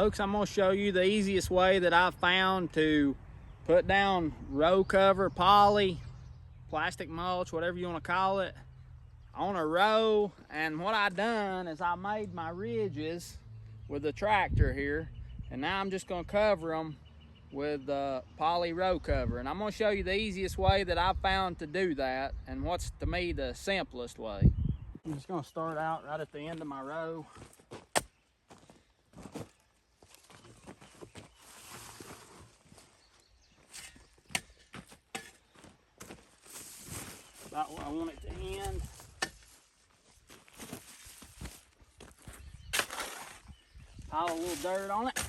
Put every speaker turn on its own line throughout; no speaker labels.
folks, I'm going to show you the easiest way that I've found to put down row cover, poly, plastic mulch, whatever you want to call it, on a row. And what I done is I made my ridges with the tractor here, and now I'm just going to cover them with poly row cover. And I'm going to show you the easiest way that I've found to do that, and what's to me the simplest way. I'm just going to start out right at the end of my row. About where I want it to end. Pile a little dirt on it.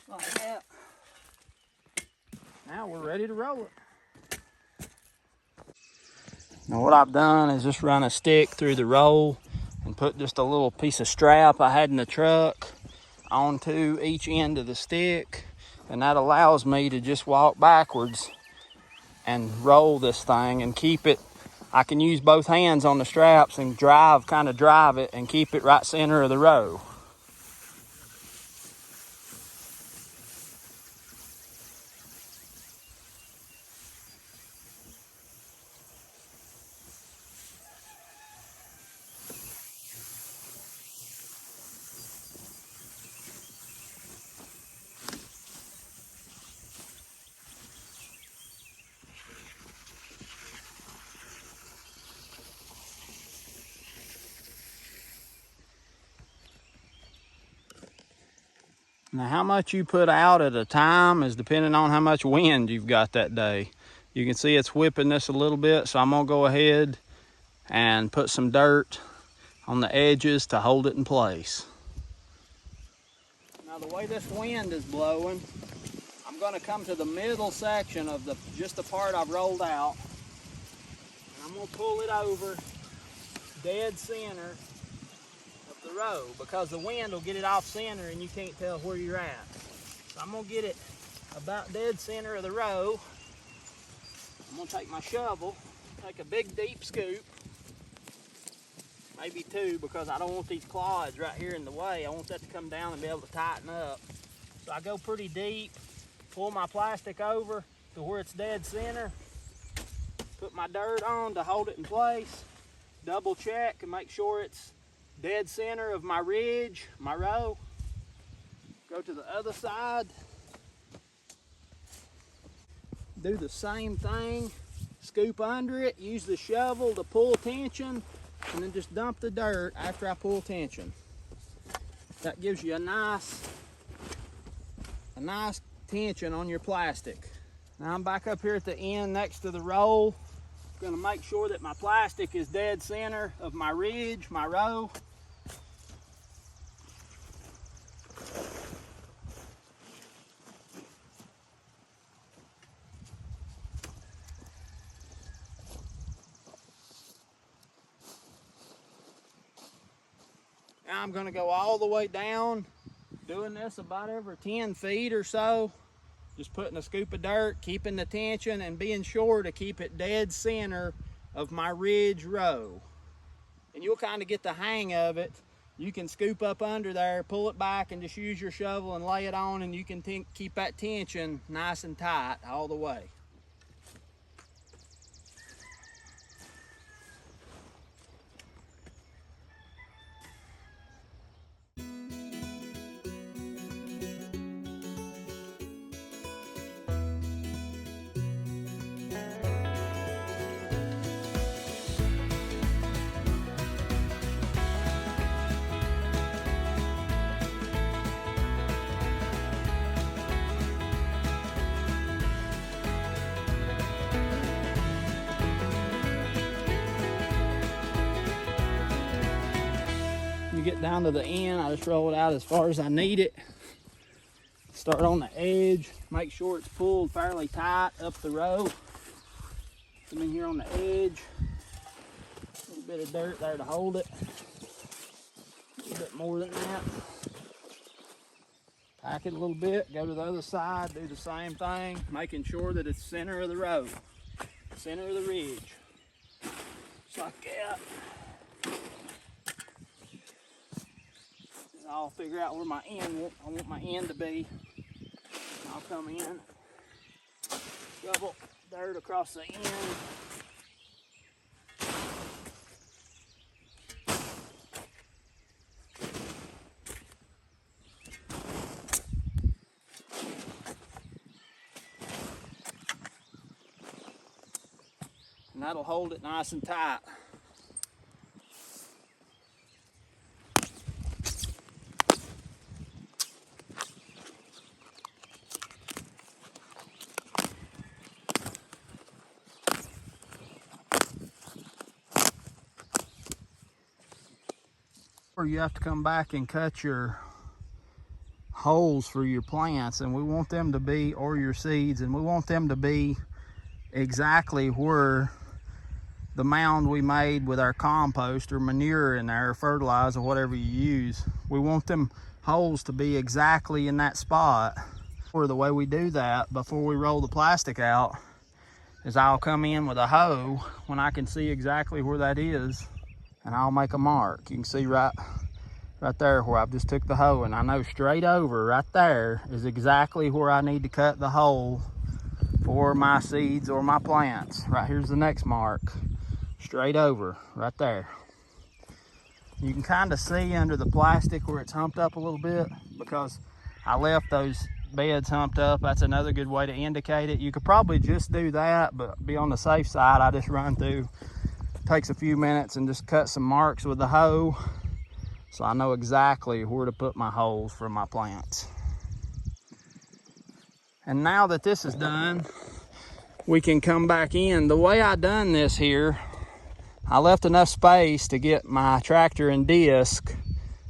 Like that. Now we're ready to roll it. Now what I've done is just run a stick through the roll and put just a little piece of strap I had in the truck onto each end of the stick, and that allows me to just walk backwards and roll this thing and keep it. I can use both hands on the straps and kind of drive it and keep it right center of the row. Now how much you put out at a time is depending on how much wind you've got that day. You can see it's whipping this a little bit, so I'm gonna go ahead and put some dirt on the edges to hold it in place. Now the way this wind is blowing, I'm gonna come to the middle section of just the part I've rolled out, and I'm gonna pull it over dead center the row, because the wind will get it off center and you can't tell where you're at. So I'm gonna get it about dead center of the row. I'm gonna take my shovel, take a big deep scoop, maybe two, because I don't want these clods right here in the way. I want that to come down and be able to tighten up. So I go pretty deep, pull my plastic over to where it's dead center, put my dirt on to hold it in place, double check and make sure it's dead center of my ridge, my row. Go to the other side. Do the same thing. Scoop under it, use the shovel to pull tension, and then just dump the dirt after I pull tension. That gives you a nice tension on your plastic. Now I'm back up here at the end next to the roll. I'm gonna make sure that my plastic is dead center of my ridge, my row. Now I'm gonna go all the way down, doing this about every 10 feet or so. Just putting a scoop of dirt, keeping the tension, and being sure to keep it dead center of my ridge row. And you'll kind of get the hang of it. You can scoop up under there, pull it back, and just use your shovel and lay it on, and you can keep that tension nice and tight all the way. You get down to the end, I just roll it out as far as I need it. Start on the edge, make sure it's pulled fairly tight up the row. Come in here on the edge, a little bit of dirt there to hold it. A little bit more than that. Pack it a little bit, go to the other side, do the same thing, making sure that it's center of the row, center of the ridge. Just like that. And I'll figure out where my end, I want my end to be. I'll come in, shovel dirt across the end. And that'll hold it nice and tight. Or you have to come back and cut your holes for your plants, and we want them to be, or your seeds, and we want them to be exactly where the mound we made with our compost or manure in there, or fertilizer, whatever you use. We want them holes to be exactly in that spot. Or the way we do that before we roll the plastic out is I'll come in with a hoe when I can see exactly where that is, and I'll make a mark. You can see right there where I've just took the hoe, and I know straight over right there is exactly where I need to cut the hole for my seeds or my plants. Right here's the next mark, straight over right there. You can kind of see under the plastic where it's humped up a little bit because I left those beds humped up. That's another good way to indicate it. You could probably just do that, but be on the safe side, I just run through, takes a few minutes, and just cut some marks with the hoe so I know exactly where to put my holes for my plants. And now that this is done, we can come back in. The way I done this here, I left enough space to get my tractor and disc.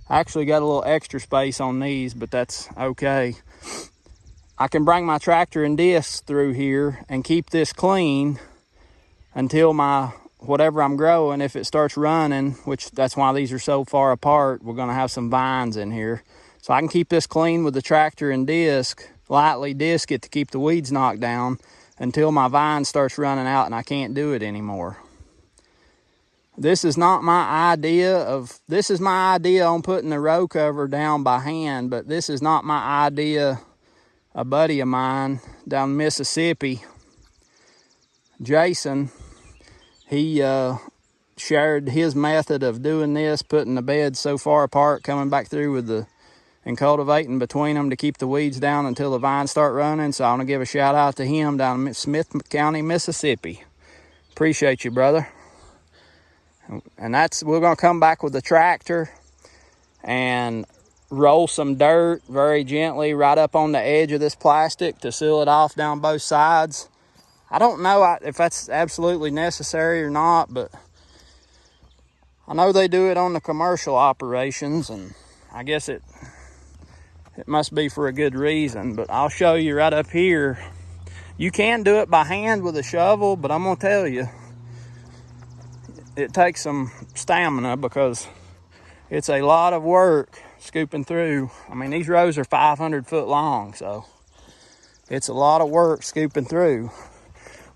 I actually got a little extra space on these, but that's okay. I can bring my tractor and disc through here and keep this clean until my whatever I'm growing, if it starts running, which that's why these are so far apart, we're gonna have some vines in here. So I can keep this clean with the tractor and disc, lightly disc it to keep the weeds knocked down until my vine starts running out and I can't do it anymore. This is not my idea this is my idea on putting the row cover down by hand, but this is not my idea. A buddy of mine down in Mississippi, Jason, he shared his method of doing this, putting the beds so far apart, coming back through and cultivating between them to keep the weeds down until the vines start running. So I want to give a shout out to him down in Smith County, Mississippi. Appreciate you, brother. And we're going to come back with the tractor and roll some dirt very gently right up on the edge of this plastic to seal it off down both sides. I don't know if that's absolutely necessary or not, but I know they do it on the commercial operations, and I guess it must be for a good reason. But I'll show you right up here. You can do it by hand with a shovel, but I'm gonna tell you, it takes some stamina because it's a lot of work scooping through. I mean, these rows are 500 foot long, so it's a lot of work scooping through.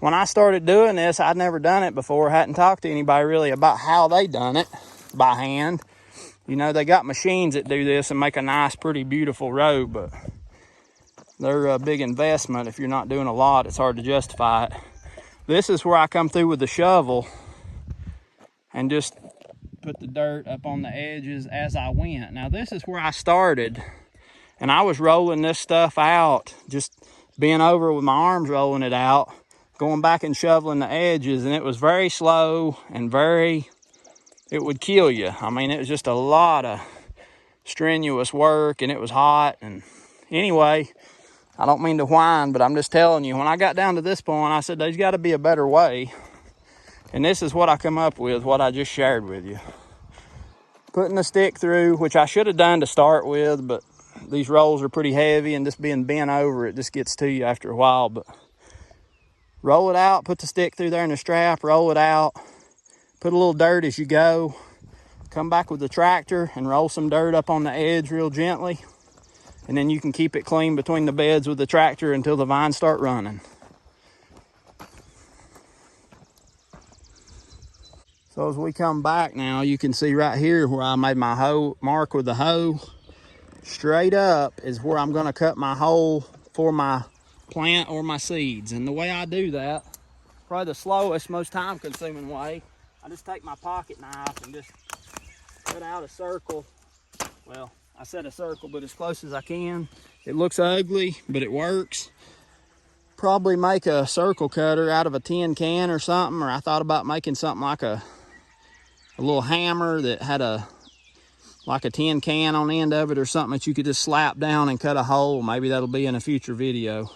When I started doing this, I'd never done it before. Hadn't talked to anybody really about how they done it by hand. You know, they got machines that do this and make a nice, pretty, beautiful row, but they're a big investment. If you're not doing a lot, it's hard to justify it. This is where I come through with the shovel and just put the dirt up on the edges as I went. Now, this is where I started, and I was rolling this stuff out, just bent over with my arms rolling it out, going back and shoveling the edges, and it was very slow and it would kill you. I mean, it was just a lot of strenuous work, and it was hot. And anyway, I don't mean to whine, but I'm just telling you, when I got down to this point, I said, there's got to be a better way. And this is what I come up with, what I just shared with you. Putting the stick through, which I should have done to start with, but these rolls are pretty heavy, and just being bent over, it just gets to you after a while. But roll it out, put the stick through there in the strap, roll it out, put a little dirt as you go, come back with the tractor and roll some dirt up on the edge real gently, And then you can keep it clean between the beds with the tractor until the vines start running. So as we come back now, you can see right here where I made my hoe mark with the hoe. Straight up is where I'm gonna cut my hole for my plant or my seeds. And the way I do that, probably the slowest, most time consuming way, I just take my pocket knife and just cut out a circle. Well, I said a circle, but as close as I can. It looks ugly, but it works. Probably make a circle cutter out of a tin can or something, or I thought about making something like a little hammer that had like a tin can on the end of it or something that you could just slap down and cut a hole. Maybe that'll be in a future video.